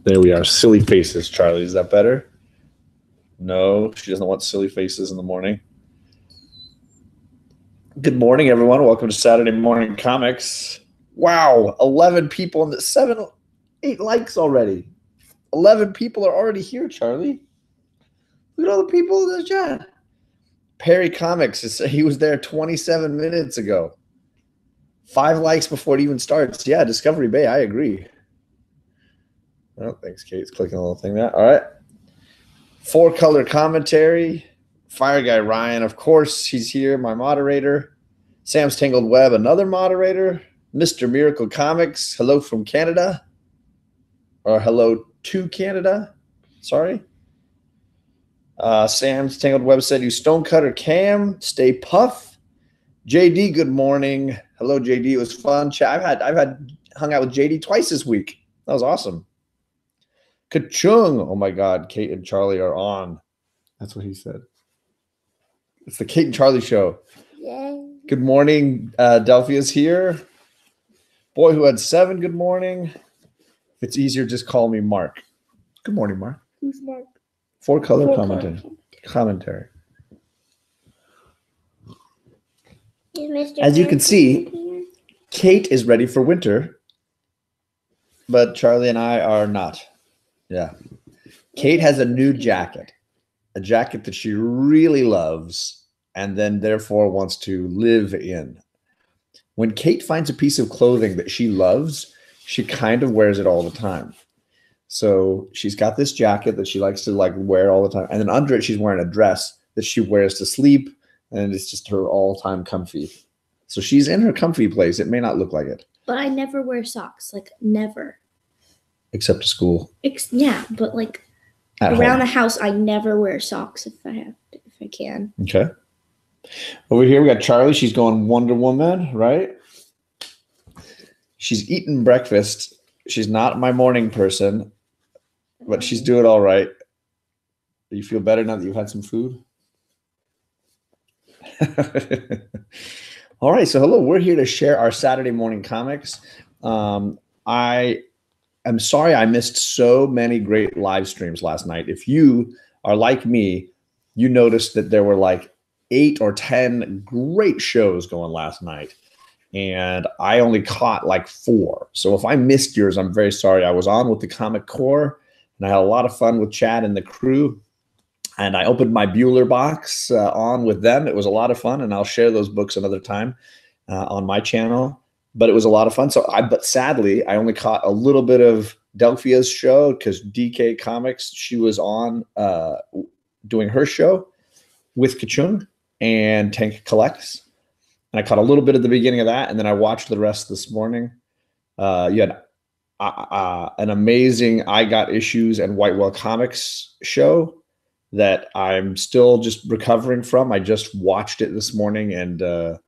There we are. Silly faces, Charlie. Is that better? No, she doesn't want silly faces in the morning. Good morning, everyone. Welcome to Saturday Morning Comics. Wow, 11 people in the 8 likes already. 11 people are already here, Charlie. Look at all the people in the chat. Perry Comics, he was there 27 minutes ago. 5 likes before it even starts. Yeah, Discovery Bay, I agree. Oh, thanks, Kate's clicking a little thing there. All right. 4-color commentary. Fire Guy Ryan, of course, he's here, my moderator. Sam's Tangled Web, another moderator. Mr. Miracle Comics, hello from Canada. Or hello to Canada. Sorry. Sam's Tangled Web said, you Stonecutter Cam, stay puff. JD, good morning. Hello, JD. It was fun. I've hung out with JD twice this week. That was awesome. Ka-chung. Oh my God, Kate and Charlie are on. That's what he said. It's the Kate and Charlie show. Yay. Good morning. Delphia's here. Boy Who Had 7, good morning. If it's easier, just call me Mark. Good morning, Mark. Who's Mark? 4-color commentary. As you can see, Kate is ready for winter, but Charlie and I are not. Yeah. Kate has a new jacket, a jacket that she really loves and then therefore wants to live in. When Kate finds a piece of clothing that she loves, she kind of wears it all the time. So she's got this jacket that she likes to wear all the time. And then under it, she's wearing a dress that she wears to sleep. And it's just her all-time comfy. So she's in her comfy place. It may not look like it. But I never wear socks. Never. Except to school. Yeah, but around the house, I never wear socks if I can. Okay. Over here, we got Charlie. She's going Wonder Woman, right? She's eating breakfast. She's not my morning person, but she's doing all right. Do you feel better now that you've had some food? All right. So hello, we're here to share our Saturday morning comics. I am sorry I missed so many great live streams last night. If you are like me, you noticed that there were 8 or 10 great shows going last night. And I only caught 4. So if I missed yours, I'm very sorry. I was on with the Comic Core, and I had a lot of fun with Chad and the crew. And I opened my Bueller box on with them. It was a lot of fun, and I'll share those books another time on my channel. But it was a lot of fun. But sadly, I only caught a little bit of Delphia's show because DK Comics, she was on doing her show with Ka-chung and Tank Collects. And I caught a little bit at the beginning of that, and then I watched the rest this morning. You had an amazing I Got Issues and Whitewell Comics show that I'm still just recovering from. I just watched it this morning, and I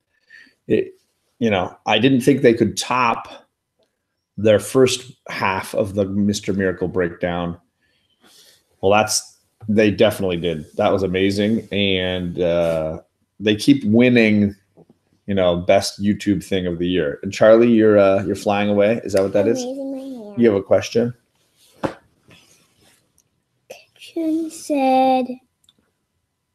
didn't think they could top their first half of the Mr. Miracle breakdown. Well, they definitely did. That was amazing, and they keep winning. Best YouTube thing of the year. And Charlie, you're flying away. Is that what that is? You have a question? She said,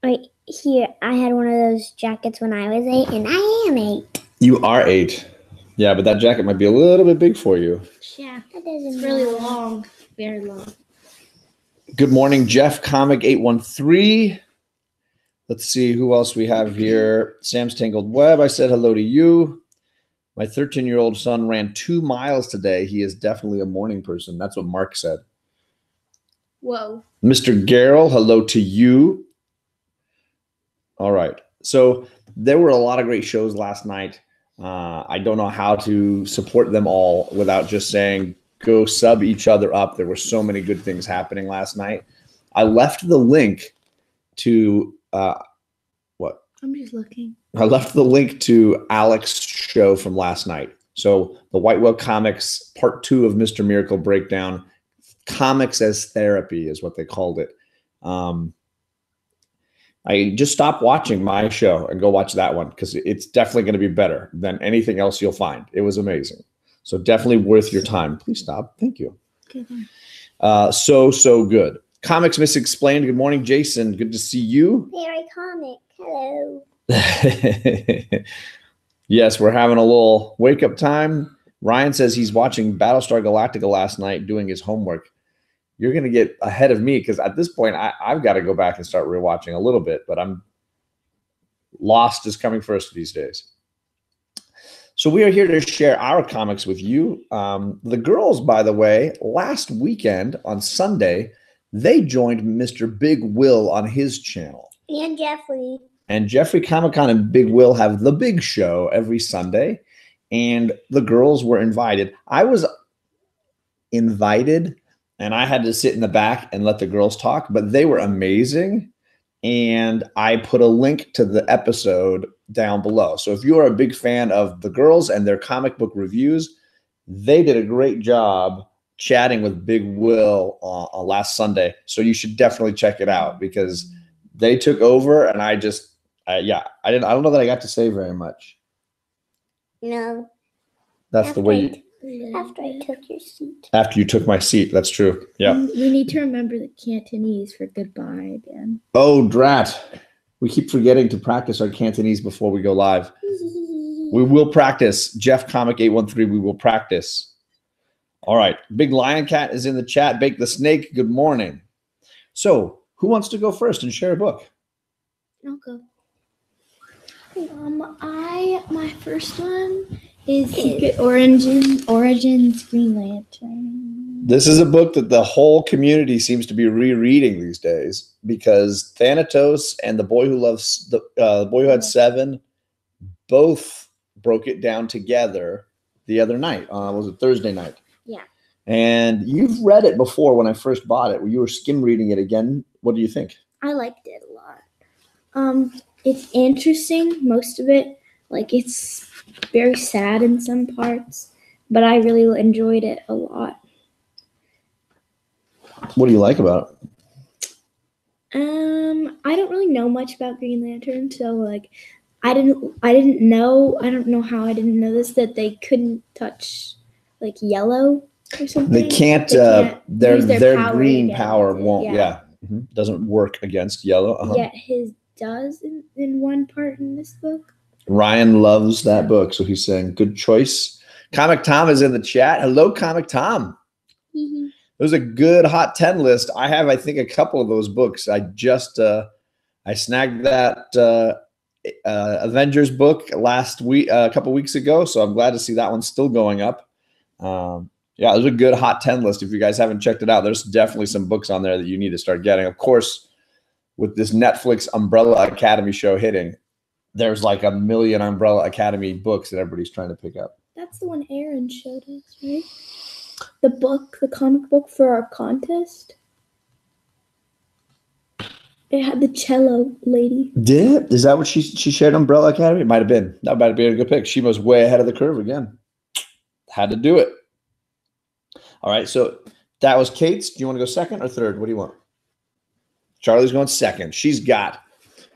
right here, I had one of those jackets when I was 8, and I am 8. You are 8. Yeah, but that jacket might be a little bit big for you. Yeah, it's really long. Very long. Good morning, Jeff Comic 813. Let's see who else we have here. Sam's Tangled Web, I said hello to you. My 13-year-old son ran 2 miles today. He is definitely a morning person. That's what Mark said. Whoa. Mr. Garrell, hello to you. All right. So there were a lot of great shows last night. I don't know how to support them all without just saying go sub each other up. There were so many good things happening last night. I left the link to what? I'm just looking. I left the link to Alex's show from last night. So the Whitewell Comics Part 2 of Mr. Miracle Breakdown, Comics as Therapy is what they called it. I just stopped watching my show and go watch that one because it's definitely going to be better than anything else you'll find. It was amazing. So definitely worth your time. Please stop. Thank you. Okay, So good. Comics Miss Explained. Good morning, Jason. Good to see you. Very comic. Hello. Yes, we're having a little wake-up time. Ryan says he's watching Battlestar Galactica last night doing his homework. You're going to get ahead of me because at this point, I've got to go back and start rewatching a little bit, but I'm Lost is coming first these days. So we are here to share our comics with you. The girls, by the way, last weekend on Sunday, they joined Mr. Big Will on his channel. And Jeffrey. And Jeffrey Comic-Con and Big Will have the big show every Sunday. And the girls were invited. I was invited, and I had to sit in the back and let the girls talk, but they were amazing. And I put a link to the episode down below. So if you are a big fan of the girls and their comic book reviews, they did a great job chatting with Big Will last Sunday. So you should definitely check it out because they took over, and I don't know that I got to say very much. No. That's the way after I took your seat. After you took my seat, that's true. Yeah. We need to remember the Cantonese for goodbye again. Oh, drat. We keep forgetting to practice our Cantonese before we go live. We will practice. Jeff Comic 813, we will practice. All right. Big Lion Cat is in the chat. Bake the Snake, good morning. So who wants to go first and share a book? I'll go. My first one is Secret Origins Green Lantern. This is a book that the whole community seems to be rereading these days because Thanatos and the boy who had 7 both broke it down together the other night. Was it Thursday night? Yeah. And you've read it before when I first bought it. You were skim reading it again. What do you think? I liked it a lot. It's interesting, most of it. Like, it's very sad in some parts, but I really enjoyed it a lot. What do you like about it? I don't really know much about Green Lantern, so like I don't know how I didn't know this, that they couldn't touch like yellow or something. They can't their green power won't doesn't work against yellow. Yet his does in one part in this book. Ryan loves that book, so he's saying good choice. Comic Tom is in the chat. Hello, Comic Tom. Mm-hmm. It was a good hot 10 list. I have, I think, a couple of those books. I just I snagged that Avengers book last week, a couple weeks ago, so I'm glad to see that one still going up. Yeah, it was a good hot 10 list. If you guys haven't checked it out, there's definitely some books on there that you need to start getting. Of course, with this Netflix Umbrella Academy show hitting, there's like a million Umbrella Academy books that everybody's trying to pick up. That's the one Aaron showed us, right? The comic book for our contest. It had the cello lady. Did? Is that what she shared Umbrella Academy? It might have been. That might have been a good pick. She was way ahead of the curve again. Had to do it. All right, so that was Kate's. Do you want to go second or third? What do you want? Charlie's going second. She's got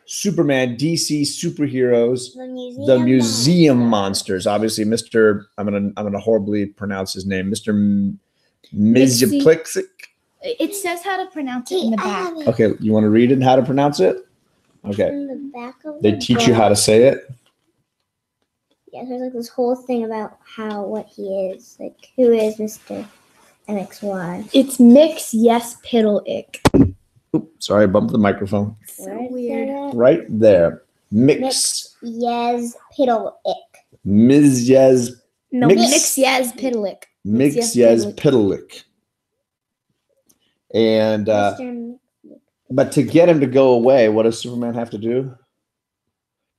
Superman, DC superheroes, the museum monsters. Obviously, Mr. I'm gonna horribly pronounce his name, Mr. Mizyaplixik. It says how to pronounce it in the back. Okay, you want to read it and how to pronounce it? Okay. In the back of they teach you how to say it. Yeah, there's like this whole thing about what he is, like who is Mr. MXY. It's Mix Yes Piddle Ick. Oops, sorry, I bumped the microphone. So weird. Right there. Mix Yes Piddle Ick. Ms. Yes. No, Mix Yes Piddle Ick. Mix Yes Piddle Ick. And but to get him to go away, what does Superman have to do?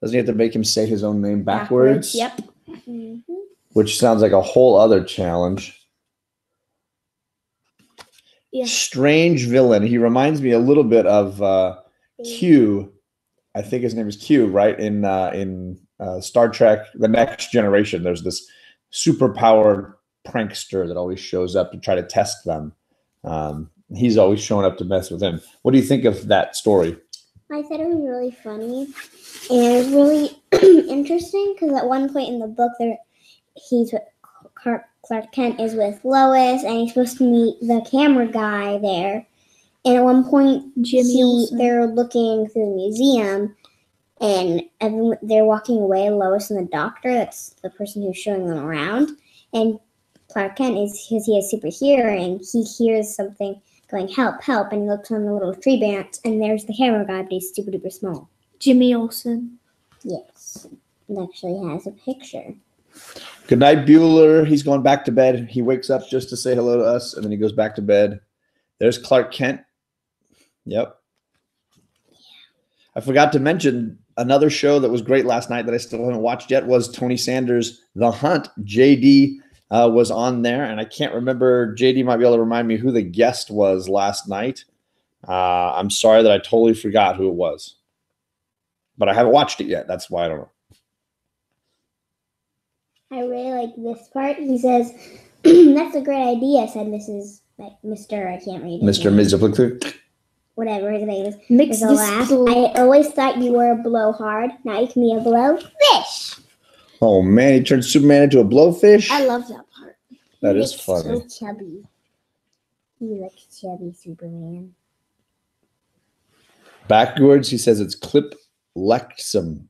Doesn't he have to make him say his own name backwards? Yep. Mm-hmm. Which sounds like a whole other challenge. Yeah. Strange villain. He reminds me a little bit of Q. I think his name is Q, right? In Star Trek: The Next Generation, there's this superpowered prankster that always shows up to try to test them. He's always showing up to mess with him. What do you think of that story? I thought it was really funny, and it was really interesting because at one point in the book, he's Clark Kent is with Lois, and he's supposed to meet the camera guy there. And at one point, they're looking through the museum, and they're walking away. Lois and the doctor, that's the person who's showing them around. And Clark Kent because he has super hearing. He hears something going, help, help, and he looks on the little tree branch, and there's the camera guy, but he's super duper small. Jimmy Olsen. Yes. It actually has a picture. Good night, Bueller. He's going back to bed. He wakes up just to say hello to us, and then he goes back to bed. There's Clark Kent. Yep. I forgot to mention another show that was great last night that I still haven't watched yet was Tony Sanders' The Hunt. JD was on there, and I can't remember. JD might be able to remind me who the guest was last night. I'm sorry that I totally forgot who it was, but I haven't watched it yet. That's why I don't know. I really like this part. He says, "That's a great idea," said Mr. I can't read it. Mr. Mizapliklu. Whatever his name is. Mix the laugh. I always thought you were a blowhard. Now you can be a blowfish. Oh man, he turned Superman into a blowfish. I love that part. That is funny. So chubby. He looks chubby, Superman. Backwards, he says it's Clip Lexum.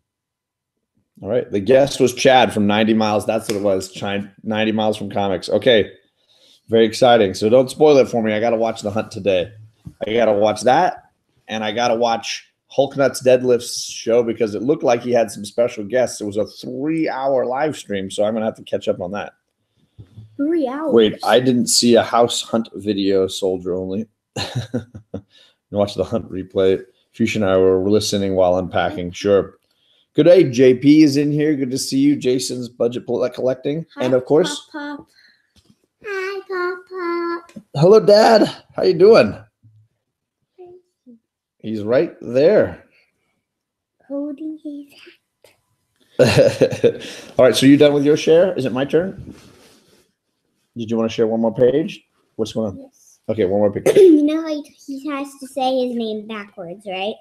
All right. The guest was Chad from 90 Miles. That's what it was. 90 Miles from Comics. Okay. Very exciting. So don't spoil it for me. I got to watch The Hunt today. I got to watch that. And I got to watch Hulknut's Deadlifts show because it looked like he had some special guests. It was a 3-hour live stream. So I'm going to have to catch up on that. 3 hours. Wait, I didn't see a house hunt video, soldier only. Watch The Hunt replay. Fuchsia and I were listening while unpacking. Sure. Good day. JP is in here. Good to see you. Jason's budget collecting. Hi, and of course. Pop. Hi, Papa. Hello, Dad. How you doing? He's right there. Holding his hat. All right. So you done with your share? Is it my turn? Did you want to share one more page? What's going on? Yes. Okay, one more page. You know how he has to say his name backwards, right?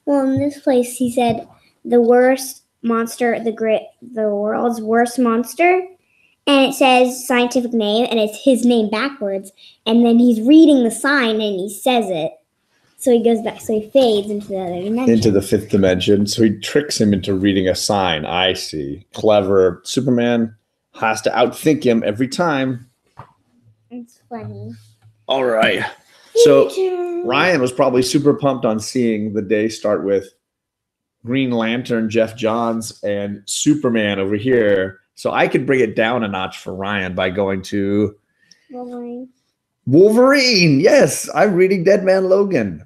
Well, in this place, he said the worst monster, the world's worst monster, and it says scientific name, and it's his name backwards, and then he's reading the sign, and he says it. So he goes back, so he fades into the other dimension. Into the 5th dimension. So he tricks him into reading a sign. I see. Clever. Superman has to outthink him every time. It's funny. All right. So Ryan was probably super pumped on seeing the day start with Green Lantern, Jeff Johns, and Superman over here. So I could bring it down a notch for Ryan by going to Wolverine. Yes, I'm reading Dead Man Logan.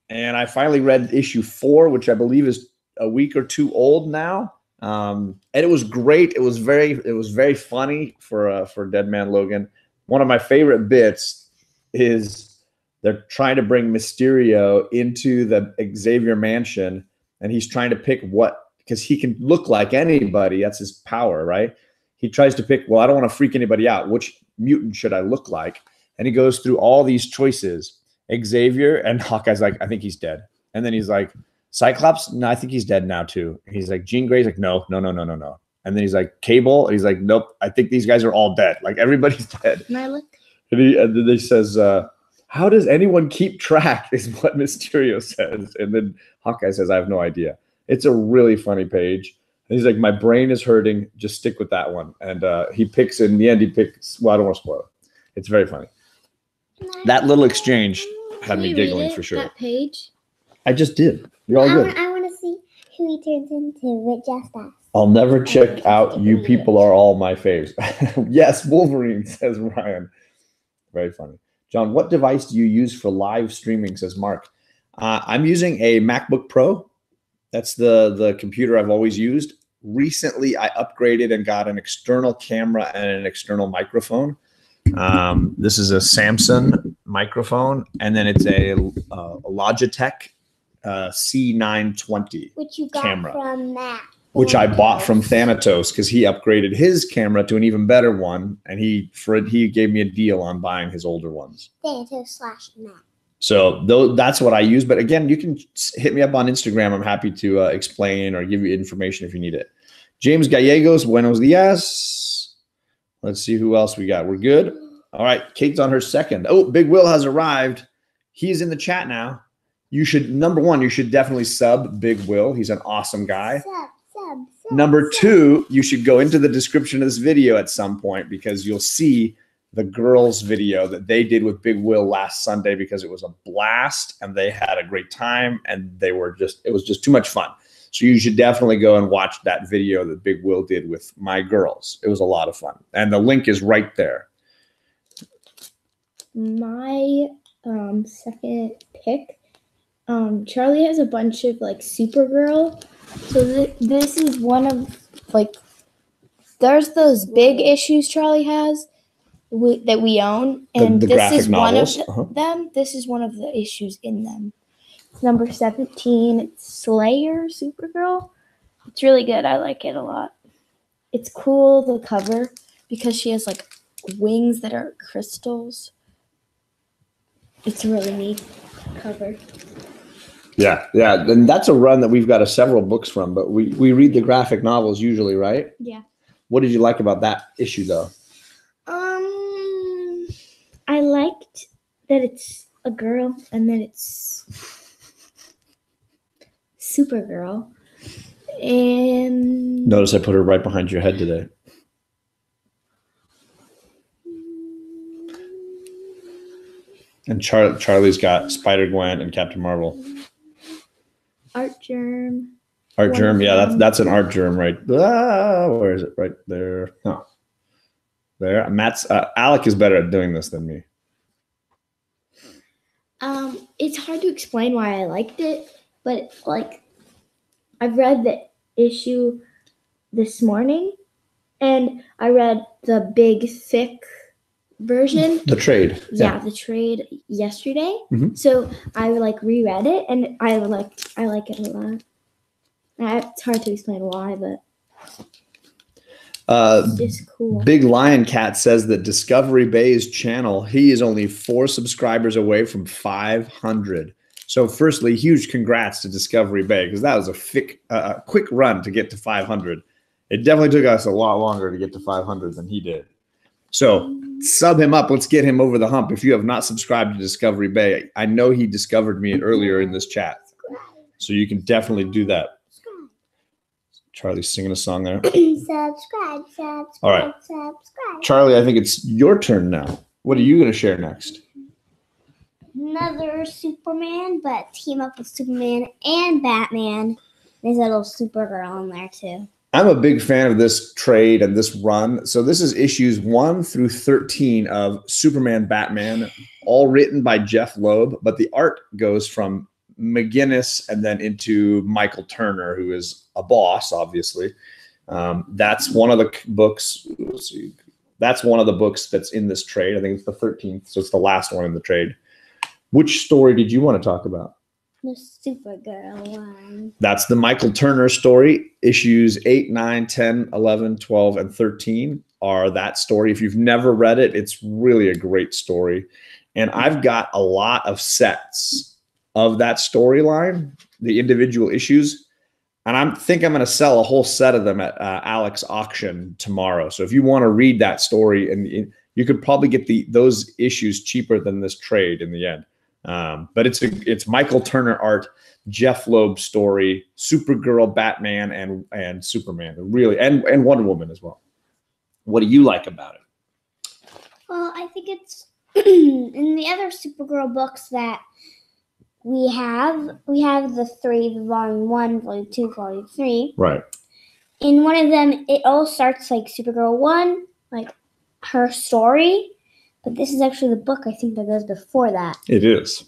And I finally read issue 4, which I believe is a week or 2 old now. And it was great. It was very funny for Dead Man Logan. One of my favorite bits is they're trying to bring Mysterio into the Xavier mansion, and he's trying to pick because he can look like anybody. That's his power, right? He tries to pick, well, I don't want to freak anybody out. Which mutant should I look like? And he goes through all these choices. Xavier, and Hawkeye's like, I think he's dead. And then he's like, Cyclops? No, I think he's dead now too. He's like, Jean Grey's like, no. And then he's like, Cable? And he's like, nope, I think these guys are all dead. Like, everybody's dead. Can I look? And then he says, how does anyone keep track is what Mysterio says. And then Hawkeye says, I have no idea. It's a really funny page. And he's like, my brain is hurting. Just stick with that one. And he picks, in the end, well, I don't want to spoil it. It's very funny. That little exchange had me giggling for sure. That page? I just did. You're all good. I want to see who he turns into with just us. I'll never check out. You people are all my faves. Yes, Wolverine, says Ryan. Very funny. John, what device do you use for live streaming, says Mark. I'm using a MacBook Pro. That's the computer I've always used. Recently, I upgraded and got an external camera and an external microphone. This is a Samsung microphone, and then it's a Logitech C920 which you got camera. From Matt. Which I bought from Thanatos because he upgraded his camera to an even better one, and he gave me a deal on buying his older ones. Thanatos/Matt. So that's what I use. But again, you can hit me up on Instagram. I'm happy to explain or give you information if you need it. James Gallegos, buenos dias. Let's see who else we got. We're good. All right. Kate's on her second. Oh, Big Will has arrived. He's in the chat now. You should, number one, you should definitely sub Big Will. He's an awesome guy. Number two, you should go into the description of this video at some point because you'll see the girls' video that they did with Big Will last Sunday because it was a blast and they had a great time and it was just too much fun. So you should definitely go and watch that video that Big Will did with my girls. It was a lot of fun. And the link is right there. My second pick, Charlie has a bunch of like Supergirl. So this is one of like, there's those big issues Charlie has that we own, and the this is novels. one of them. This is one of the issues in them. It's number 17. It's Slayer Supergirl. It's really good. I like it a lot. It's cool, the cover, because she has like wings that are crystals. It's a really neat cover. Yeah. And that's a run that we've got several books from, but we read the graphic novels usually, right? Yeah. What did you like about that issue, though? I liked that it's a girl and then it's Supergirl. And Notice I put her right behind your head today. And Charlie's got Spider-Gwen and Captain Marvel. Art Germ. Art Germ, yeah, that's an Art Germ, right? Where is it? Right there. No. There. Alec is better at doing this than me. It's hard to explain why I liked it, but like I've read the issue this morning and I read the big thick version. The trade. Yeah, the trade yesterday. Mm-hmm. So I like reread it and I like it a lot. It's hard to explain why, but it's just cool. Big Lion Cat says that Discovery Bay's channel, he is only 4 subscribers away from 500. So firstly, huge congrats to Discovery Bay because that was a quick run to get to 500. It definitely took us a lot longer to get to 500 than he did. So sub him up. Let's get him over the hump. If you have not subscribed to Discovery Bay, I know he discovered me earlier in this chat. So you can definitely do that. Charlie's singing a song there. Subscribe. All right. Subscribe. Charlie, I think it's your turn now. What are you going to share next? Another Superman, but team up with Superman and Batman. There's a little Supergirl in there too. I'm a big fan of this trade and this run. So this is issues 1 through 13 of Superman, Batman, all written by Jeff Loeb, but the art goes from McGinnis and then into Michael Turner, who is a boss, obviously. That's one of the books. Let's see. That's one of the books that's in this trade. I think it's the 13th, so it's the last one in the trade. Which story did you want to talk about? The Supergirl one. That's the Michael Turner story. Issues 8, 9, 10, 11, 12, and 13 are that story. If you've never read it, it's really a great story. And I've got a lot of sets of that storyline, the individual issues. And I think I'm going to sell a whole set of them at Alec's auction tomorrow. So if you want to read that story, and you could probably get those issues cheaper than this trade in the end. But it's Michael Turner art, Jeff Loeb story, Supergirl, Batman, and Superman, really, and Wonder Woman as well. What do you like about it? Well, I think it's in the other Supergirl books that we have the 3, volume 1, volume 2, volume 3. Right. In one of them, it all starts like Supergirl 1, like her story. But this is actually the book I think that goes before that. It is.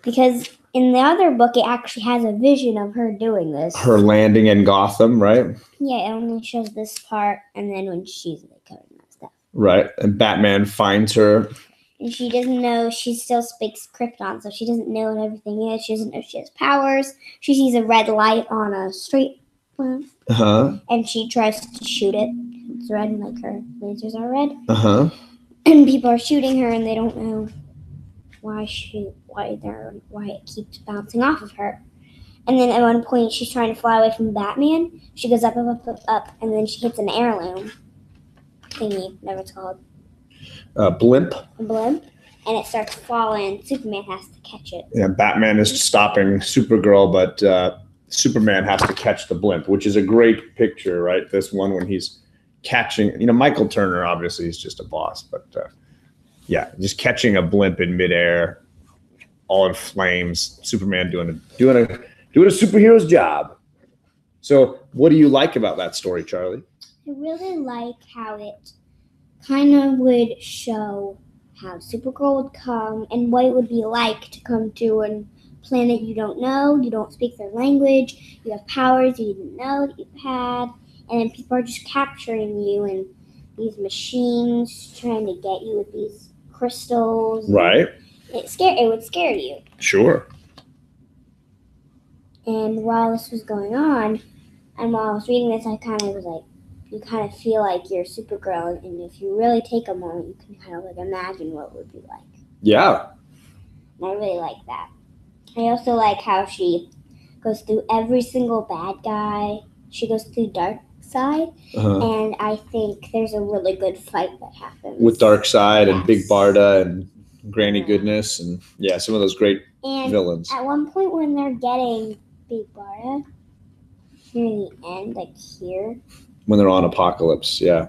Because in the other book, it actually has a vision of her doing this. Her landing in Gotham, right? Yeah, it only shows this part, and then when she's like covered in that stuff. Right, and Batman finds her. And she doesn't know, she still speaks Krypton, so she doesn't know what everything is. She doesn't know she has powers. She sees a red light on a street lamp. Uh-huh. And she tries to shoot it. It's red, and like her lasers are red. Uh-huh. And people are shooting her, and they don't know why it keeps bouncing off of her. And then at one point, she's trying to fly away from Batman. She goes up, and then she hits an heirloom. thingy, whatever it's called. Blimp. A blimp. And it starts falling. Superman has to catch it. Yeah, Batman is stopping Supergirl, but Superman has to catch the blimp, which is a great picture, right? This one when he's catching, Michael Turner, obviously, is just a boss, but yeah, just catching a blimp in midair, all in flames. Superman doing a superhero's job. So, what do you like about that story, Charlie? I really like how it kind of would show how Supergirl would come and what it would be like to come to a planet you don't know, you don't speak their language, you have powers you didn't know that you had, and then people are just capturing you and these machines trying to get you with these crystals. Right. It would scare you. Sure. And while this was going on, and while I was reading this, I kind of was like, you kind of feel like you're Supergirl, and if you really take a moment, you can kind of like imagine what it would be like. Yeah. And I really like that. I also like how she goes through every single bad guy. She goes through Darkseid, and I think there's a really good fight that happens. With Darkseid and Big Barda and Granny Goodness and, some of those great villains. At one point when they're getting Big Barda, near the end, like here. When they're on Apocalypse, yeah.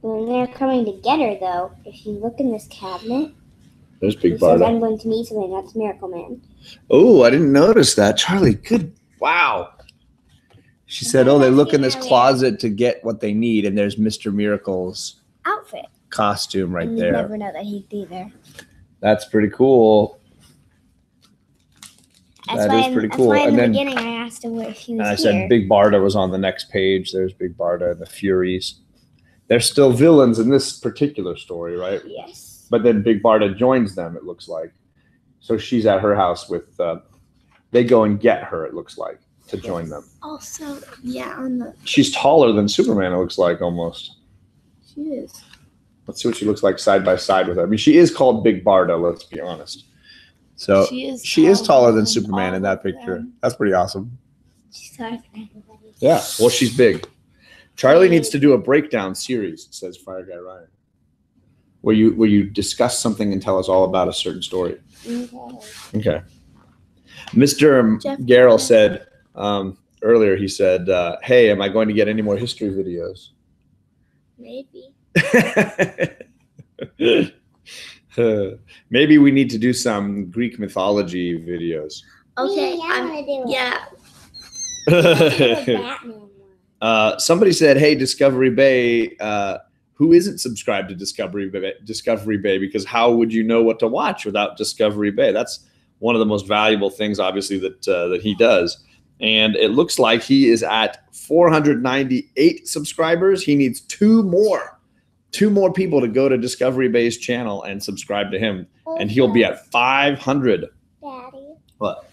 When they're coming to get her, though, if you look in this cabinet, there's Big it says, Barda. I'm going to need something. That's Miracle Man. Oh, I didn't notice that. Charlie, good. Wow. She said, they look in this closet to get what they need, and there's Mr. Miracle's outfit costume right and there. You never know that he'd be there. That's pretty cool. That's why in the beginning I asked him if he was and I said Big Barda was on the next page. There's Big Barda and the Furies. They're still villains in this particular story, right? Yes. But then Big Barda joins them, it looks like. So she's at her house with, they go and get her, it looks like, to join them. Also, she's taller than Superman, it looks like, almost. She is. Let's see what she looks like side by side with her. I mean, she is called Big Barda, let's be honest. So she is taller than Superman in that picture. That's pretty awesome. She's taller than everybody. Yeah, well, she's big. Charlie needs to do a breakdown series, says Fire Guy Ryan, where you discuss something and tell us all about a certain story. Okay. Mr. Garrell said earlier, he said, hey, am I going to get any more history videos? Maybe. Maybe we need to do some Greek mythology videos. Okay. Yeah. Somebody said, hey, Discovery Bay, who isn't subscribed to Discovery Bay? Because how would you know what to watch without Discovery Bay? That's one of the most valuable things, obviously, that he does. And it looks like he is at 498 subscribers. He needs two more people to go to Discovery Bay's channel and subscribe to him. And he'll be at 500. Daddy. What?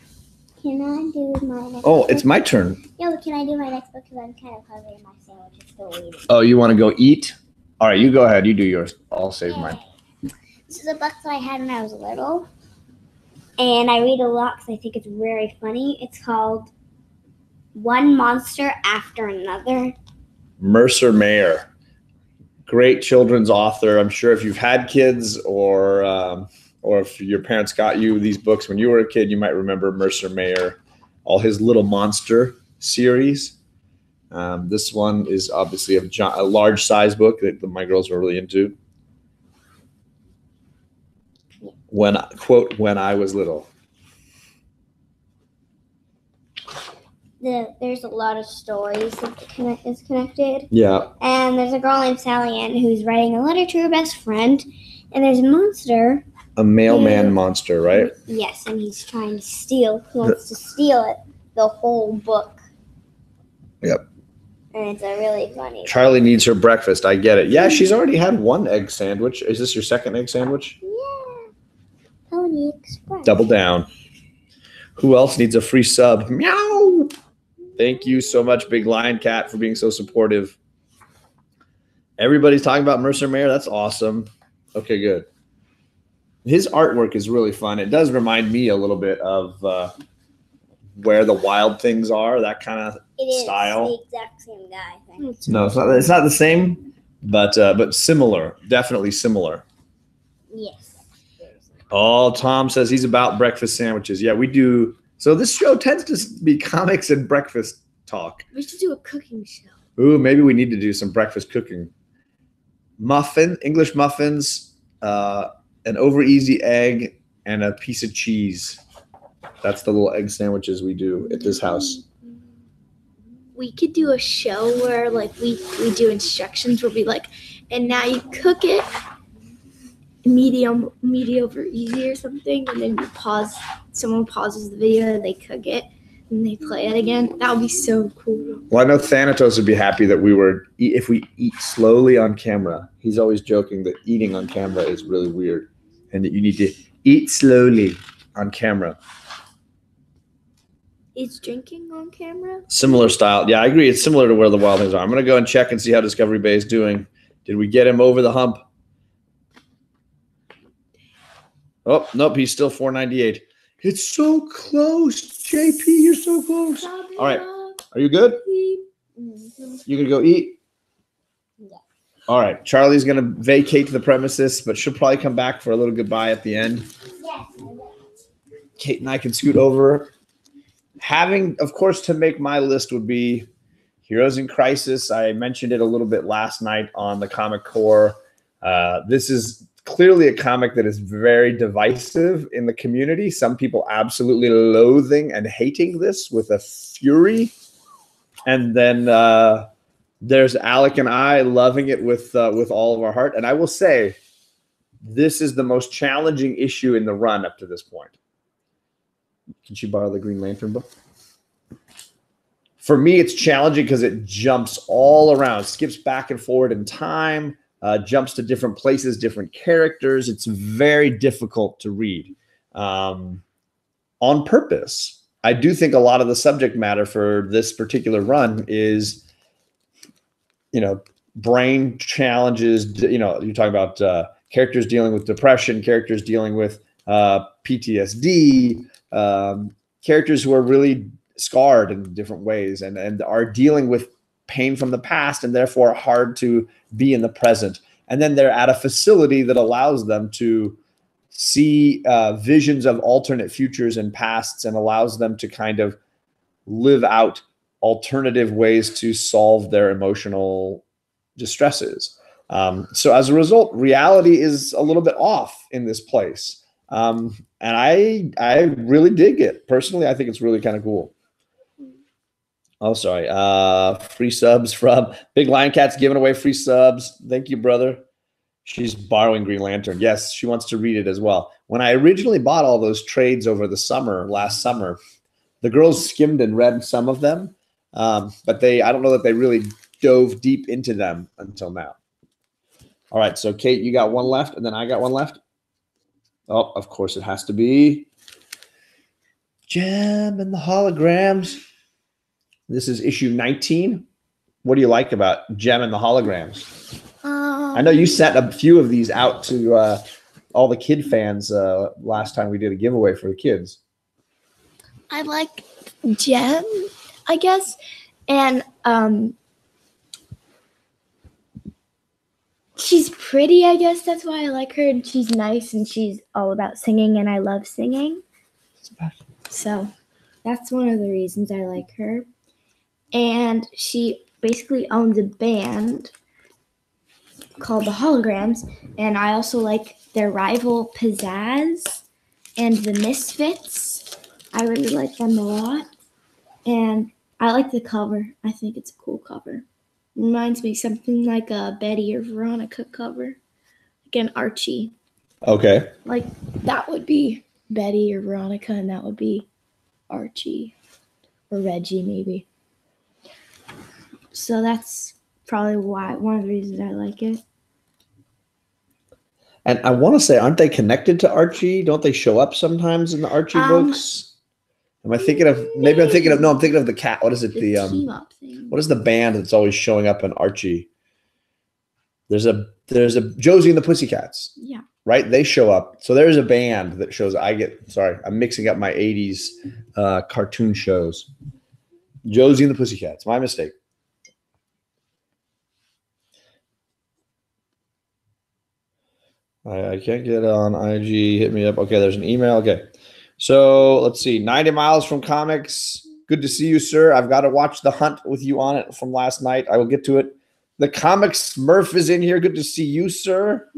Can I do my next book? Oh, it's my turn. Yeah, but can I do my next book? Because I'm kind of hungry and my sandwich is still waiting. Oh, you want to go eat? All right, you go ahead. You do yours. I'll save mine. This is a book that I had when I was little. And I read a lot because I think it's very funny. It's called One Monster After Another. Mercer Mayer. Great children's author. I'm sure if you've had kids or if your parents got you these books when you were a kid, you might remember Mercer Mayer, all his Little Monster series. This one is obviously a large size book that my girls were really into. When I was little. There's a lot of stories that is connected. Yeah. And there's a girl named Sally Ann who's writing a letter to her best friend. And there's a monster. A mailman monster, right? Yes, and he's trying to steal. He wants to steal it, the whole book. Yep. And it's a really funny. Charlie needs her breakfast. I get it. Yeah, she's already had one egg sandwich. Is this your second egg sandwich? Yeah. Pony Express. Double down. Who else needs a free sub? Meow. Thank you so much, Big Lion Cat, for being so supportive. Everybody's talking about Mercer Mayer. That's awesome. Okay, good. His artwork is really fun. It does remind me a little bit of Where the Wild Things Are, that kind of style. It's the exact same guy, I think. No, it's not the same. but similar, definitely similar. Yes. Oh, Tom says he's about breakfast sandwiches. Yeah, we do. So this show tends to be comics and breakfast talk. We should do a cooking show. Ooh, maybe we need to do some breakfast cooking. English muffins, an over easy egg, and a piece of cheese. That's the little egg sandwiches we do at this house. We could do a show where like we do instructions where we like, and now you cook it medium over easy or something, and then you pause. Someone pauses the video, they cook it, and they play it again. That would be so cool. Well, I know Thanatos would be happy that if we eat slowly on camera. He's always joking that eating on camera is really weird, and that you need to eat slowly on camera. Is drinking on camera? Similar style. Yeah, I agree. It's similar to Where the Wild Things Are. I'm going to go and check and see how Discovery Bay is doing. Did we get him over the hump? Oh, nope. He's still 498. It's so close. JP, you're so close. All right. Are you good? Mm-hmm. You going to go eat? Yeah. All right. Charlie's going to vacate the premises, but she'll probably come back for a little goodbye at the end. Yes, I will. Kate and I can scoot over. Having, of course, to make my list would be Heroes in Crisis. I mentioned it a little bit last night on the Comic Core. This is clearly a comic that is very divisive in the community. Some people absolutely loathing and hating this with a fury. And then there's Alec and I loving it with all of our heart. And I will say, this is the most challenging issue in the run up to this point. Can she borrow the Green Lantern book? For me, it's challenging because it jumps all around, skips back and forward in time, jumps to different places, different characters. It's very difficult to read on purpose. I do think a lot of the subject matter for this particular run is, brain challenges. You're talking about characters dealing with depression, characters dealing with PTSD, characters who are really scarred in different ways and are dealing with pain from the past and therefore hard to be in the present. And then they're at a facility that allows them to see visions of alternate futures and pasts and allows them to kind of live out alternative ways to solve their emotional distresses. So as a result, reality is a little bit off in this place. And I really dig it. Personally, I think it's really kind of cool. Oh, sorry. Free subs from Big Lion Cat's giving away free subs. Thank you, brother. She's borrowing Green Lantern. Yes, she wants to read it as well. When I originally bought all those trades over the last summer, the girls skimmed and read some of them. But I don't know that they really dove deep into them until now. All right. So Kate, you got one left and then I got one left. Oh, of course it has to be Gem and the Holograms. This is issue 19. What do you like about Gem and the Holograms? I know you sent a few of these out to all the kid fans last time we did a giveaway for the kids. I like Gem, I guess, and she's pretty, I guess. That's why I like her. And she's nice, and she's all about singing, and I love singing. So that's one of the reasons I like her. And she basically owns a band called the Holograms, and I also like their rival Pizzazz and the Misfits. I really like them a lot, and I like the cover. I think it's a cool cover. Reminds me something like a Betty or Veronica cover, like an Archie. Okay. Like that would be Betty or Veronica, and that would be Archie or Reggie maybe. So that's probably one of the reasons I like it. And I want to say, aren't they connected to Archie? Don't they show up sometimes in the Archie books? Am I thinking of? Maybe I'm thinking of. No, I'm thinking of the cat. What is it? The team up thing. What is the band that's always showing up in Archie? There's a Josie and the Pussycats. Yeah. Right. They show up. So there's a band that shows. I'm mixing up my 80s cartoon shows. Josie and the Pussycats. My mistake. I can't get on IG. Hit me up. Okay, there's an email. Okay. So let's see. 90 miles from comics. Good to see you, sir. I've got to watch The Hunt with you on it from last night. I will get to it. The Comics Smurf is in here. Good to see you, sir.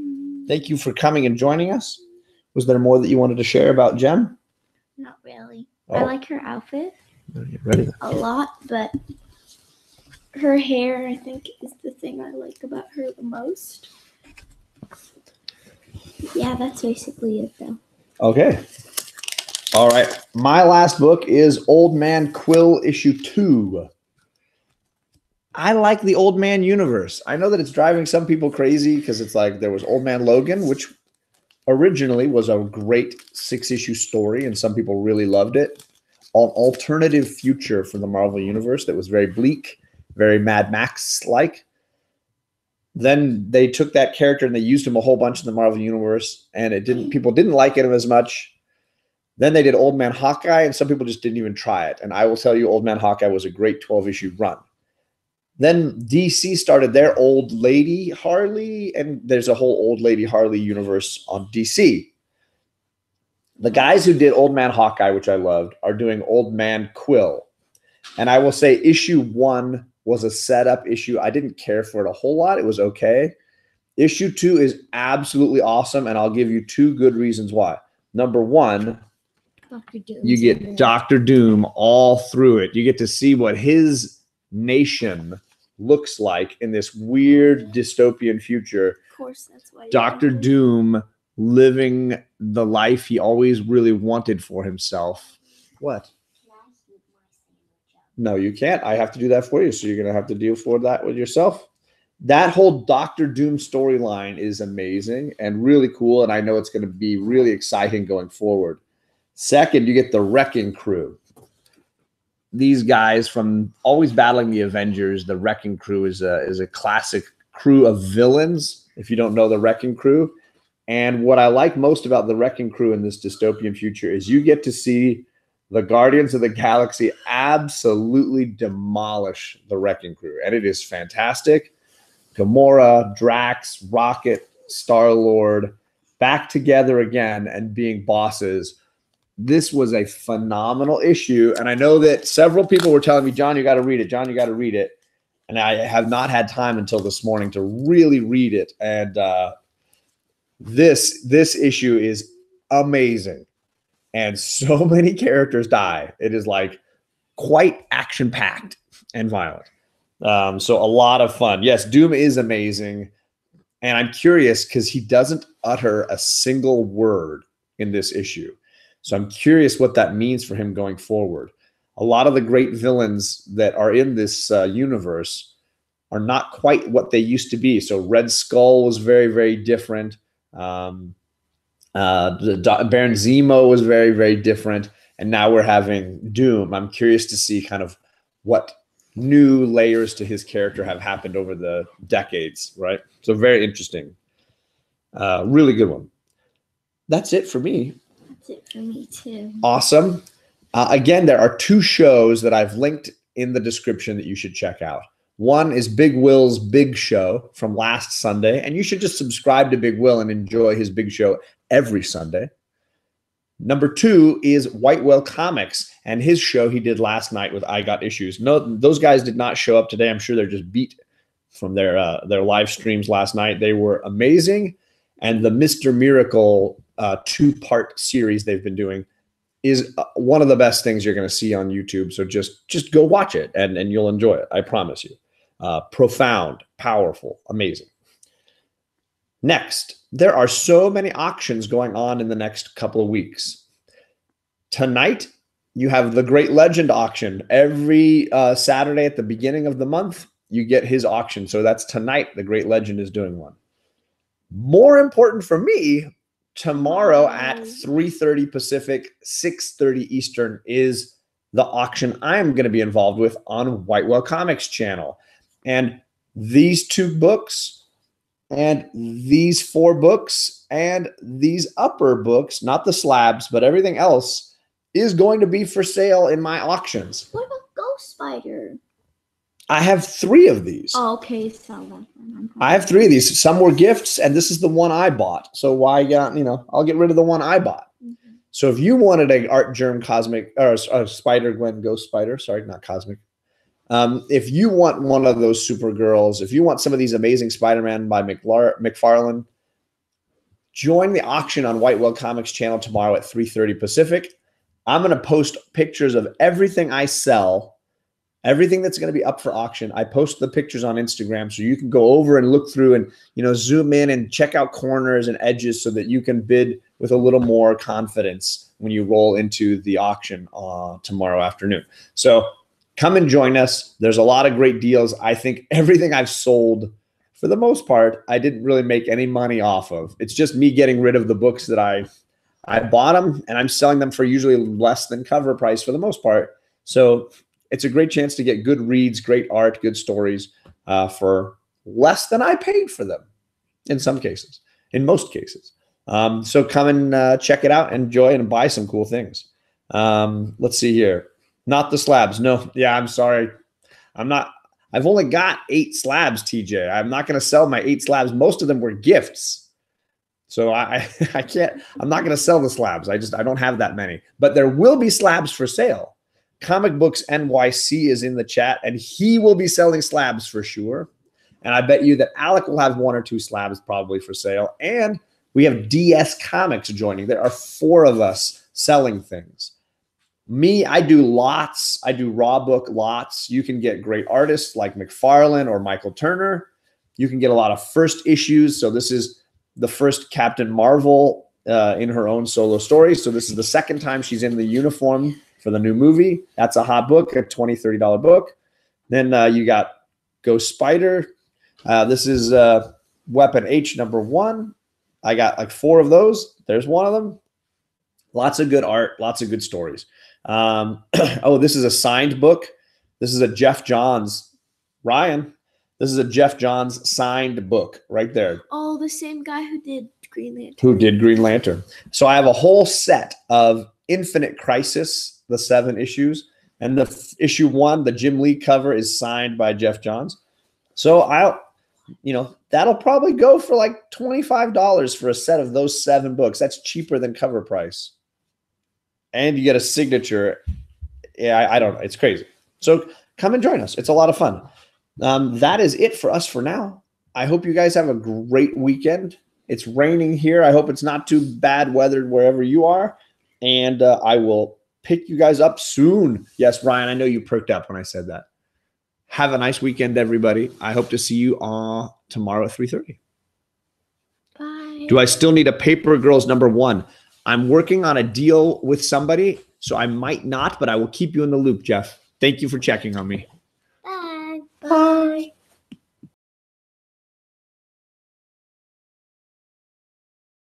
Thank you for coming and joining us. Was there more that you wanted to share about Jem? Not really. Oh. I like her outfit Get ready. a lot, but her hair, I think, is the thing I like about her the most. Yeah, that's basically it, though. Okay. All right. My last book is Old Man Quill issue 2. I like the Old Man universe. I know that it's driving some people crazy because it's like there was Old Man Logan, which originally was a great 6-issue story, and some people really loved it. An alternative future for the Marvel universe that was very bleak, very Mad Max-like. Then they took that character and they used him a whole bunch in the Marvel universe, and people didn't like him as much. Then they did Old Man Hawkeye, and some people just didn't even try it. And I will tell you, Old Man Hawkeye was a great 12-issue run. Then DC started their Old Lady Harley, and there's a whole Old Lady Harley universe on DC. The guys who did Old Man Hawkeye, which I loved, are doing Old Man Quill. And I will say issue 1 was a setup issue. I didn't care for it a whole lot. It was okay. Issue 2 is absolutely awesome, and I'll give you 2 good reasons why. Number 1, you get Dr. Doom all through it. You get to see what his nation looks like in this weird dystopian future. Of course, that's why Dr. Doom living the life he always really wanted for himself. What? No, you can't. I have to do that for you. So you're going to have to deal for that with yourself. That whole Dr. Doom storyline is amazing and really cool. And I know it's going to be really exciting going forward. Second, you get the Wrecking Crew. These guys from always battling the Avengers, the Wrecking Crew is a classic crew of villains, if you don't know the Wrecking Crew. And what I like most about the Wrecking Crew in this dystopian future is you get to see the Guardians of the Galaxy absolutely demolish the Wrecking Crew. And it is fantastic. Gamora, Drax, Rocket, Star-Lord back together again and being bosses. This was a phenomenal issue. And I know that several people were telling me, John, you got to read it. John, you got to read it. And I have not had time until this morning to really read it. And this issue is amazing. And so many characters die. It is like quite action-packed and violent. So a lot of fun. Yes, Doom is amazing. And I'm curious because he doesn't utter a single word in this issue. So I'm curious what that means for him going forward. A lot of the great villains that are in this universe are not quite what they used to be. So Red Skull was very, very different. Baron Zemo was very, very different. And now we're having Doom. I'm curious to see kind of what new layers to his character have happened over the decades, right? So very interesting. Really good one. That's it for me. That's it for me, too. Awesome. Again, there are 2 shows that I've linked in the description that you should check out. One is Big Will's Big Show from last Sunday, and you should just subscribe to Big Will and enjoy his Big Show every Sunday. Number 2 is White Whale Comics and his show he did last night with I Got Issues. No, those guys did not show up today. I'm sure they're just beat from their live streams last night. They were amazing. And the Mr. Miracle 2-part series they've been doing is one of the best things you're going to see on YouTube. So just go watch it and you'll enjoy it. I promise you. Profound, powerful, amazing. Next, there are so many auctions going on in the next couple of weeks. Tonight, you have the Great Legend auction. Every Saturday at the beginning of the month, you get his auction. So that's tonight, the Great Legend is doing one. More important for me, tomorrow at 3:30 Pacific, 6:30 Eastern is the auction I'm going to be involved with on White Whale Comics channel. And these 2 books and these 4 books and these upper books, not the slabs, but everything else is going to be for sale in my auctions. What about Ghost Spider? I have 3 of these. Oh, okay. Sell that one. I have 3 of these. Some were gifts, and this is the one I bought. So why, I'll get rid of the one I bought. Mm-hmm. So if you wanted a Art Germ Cosmic or Spider Gwen Ghost Spider, sorry, not Cosmic. If you want one of those Supergirls, if you want some of these amazing Spider-Man by McFarlane, join the auction on Whitewell Comics channel tomorrow at 3:30 Pacific. I'm going to post pictures of everything I sell, everything that's going to be up for auction. I post the pictures on Instagram so you can go over and look through and, zoom in and check out corners and edges so that you can bid with a little more confidence when you roll into the auction tomorrow afternoon. So come and join us. There's a lot of great deals. I think everything I've sold, for the most part, I didn't really make any money off of. It's just me getting rid of the books that I bought them, and I'm selling them for usually less than cover price for the most part. So it's a great chance to get good reads, great art, good stories for less than I paid for them in some cases, in most cases. So come and check it out, enjoy it, and buy some cool things. Let's see here. Not the slabs. No. Yeah, I'm sorry. I've only got 8 slabs, TJ. I'm not going to sell my 8 slabs. Most of them were gifts. So I can't, I'm not going to sell the slabs. I don't have that many, but there will be slabs for sale. Comic Books NYC is in the chat, and he will be selling slabs for sure. And I bet you that Alec will have 1 or 2 slabs probably for sale. And we have DS Comics joining. There are 4 of us selling things. Me, I do lots. I do raw book lots. You can get great artists like McFarlane or Michael Turner. You can get a lot of first issues. So this is the first Captain Marvel in her own solo story. So this is the second time she's in the uniform for the new movie. That's a hot book, a $20, $30 book. Then you got Ghost Spider. This is Weapon H #1. I got like 4 of those. There's one of them. Lots of good art, lots of good stories. Oh, this is a signed book. This is a Jeff Johns. Ryan, this is a Jeff Johns signed book right there. Oh, the same guy who did Green Lantern. Who did Green Lantern. So I have a whole set of Infinite Crisis, the 7 issues. And the issue 1, the Jim Lee cover, is signed by Jeff Johns. So that'll probably go for like $25 for a set of those 7 books. That's cheaper than cover price. And you get a signature. Yeah, I don't know. It's crazy. So come and join us. It's a lot of fun. That is it for us for now. I hope you guys have a great weekend. It's raining here. I hope it's not too bad weather wherever you are. And I will pick you guys up soon. Yes, Ryan, I know you perked up when I said that. Have a nice weekend, everybody. I hope to see you tomorrow at 3:30. Bye. Do I still need a Paper Girls #1? I'm working on a deal with somebody, so I might not, but I will keep you in the loop, Jeff. Thank you for checking on me.